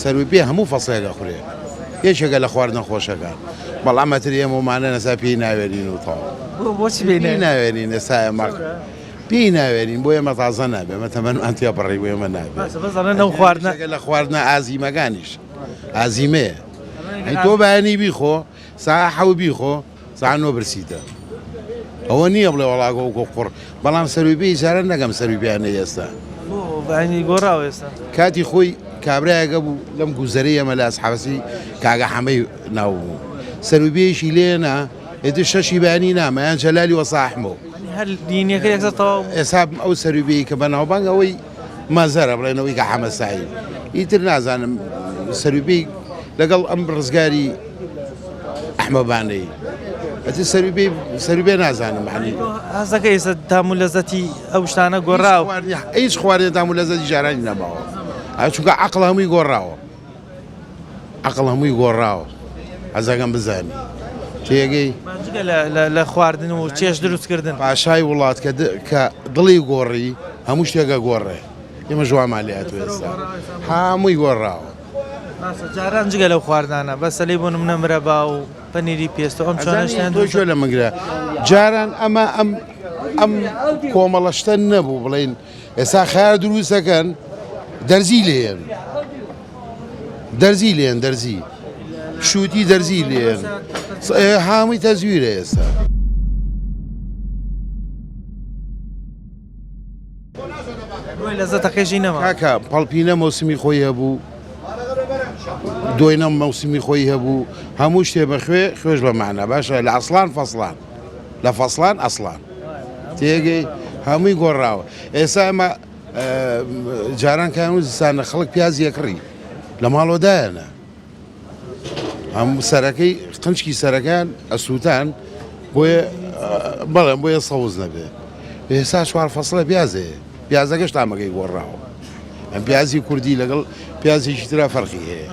سەروی پێ هەموو فەسەیەکە خوێ یەکێکە لە خواردنە خۆشەکان بەڵام ئەمەتر ئێمەمانە نەسا پێی ناوێرین و تاڵ بۆچی پێی ناوێرین ئێستا ئێمە پێی ناوێرین بۆ ئێمە تازە نابێ ئەمە تەمەن ئەنتیا بڕی بۆ ئێمە نابێت نەو خواردنە لە خواردنە ئازیمەکانیش ئازیمەیە تۆ بەیانی بیخۆ ساعە حەو بیخۆ ساعە نۆ برسیتە ئەوە نییە بڵێ وەڵاگە و قوڕ بەڵام سەروی پێی جارە نەگەم سەروی پێیانە ئێستا بەینی گۆڕاوە ئێستا کاتی خۆی کابراایەگە بوو لەم گوزەرەی ئەمە لە ئەسحابەسی کاگە حەمەی ناو بوو سەروبێشی لێنە ئێتر شەشی بەیانی نامەیان جەلالی وەساحمەوە هەر دینیەکە یەکسەر تەواو ئێستا ئەو سەروبێی کە بەناوبانگ ئەوەی مەزەرە بڵێنەوەی کە حەمە ساحیب ئیتر نازانم سەروبێی لەگەڵ ئەم ڕزگاری ئەحمەبانەی ئەتر سەروبێ نازانم عنی هەزەکە ئێستا تام و لەزەتی ئەو شتانە گۆڕاوە هیچ خواردن تام و لەزەتی جارانی نەماوە چونکە عەقڵ هەمووی گۆڕاوە عەقڵ هەمووی گۆڕاوە هەزەکەم بزانی تێگەی لە خواردن و چێش دروستکردن پاشای وڵات کە دڵی گۆڕی هەموو شتێکە گۆڕێ ئێمە ژوامان لێ هاتووە ئێستا هەمووی گۆڕاوە جاران جگە لەو خواردانە بەسەلەی بۆ نمونە مرەبا و پەنیری پێستە ئەم چۆنەشتیان تۆ لە مەگرە جاران ئەمە ئەم کۆمەڵەشتە نەبوو بڵێن ئێستا خیار دروستەکەن دەرزی لێن دەرزی شووتی دەرزی لێن هەمووی تەزویرە ئێستا لەزەتەکەشی نەما کاکە پەڵپینە مەوسمی خۆی هەبوو دوێنە مەوسمی خۆی هەبوو هەموو شتێ بەخوێ خوێش بە معنە باشە لە ئەسڵان فەسڵان لە فەسڵان ئەسڵان تێگەی هەمووی گۆڕاوە ئێستا ئەمە جاران کان و زستانە خەڵک پیازی یەکڕی لە ماڵۆدایەنە هەموو سەرەکەی قنچکی سەرەکان ئەسووتان بۆیە بەڵێن بۆیە سەوز نەبێ ئێستا چوار فەسڵە پیازەیە پیازەکەش تامەکەی گۆڕاوە ئەم پیازی کوردی لەگەڵ پیازێکی ترا فەرقی هەیە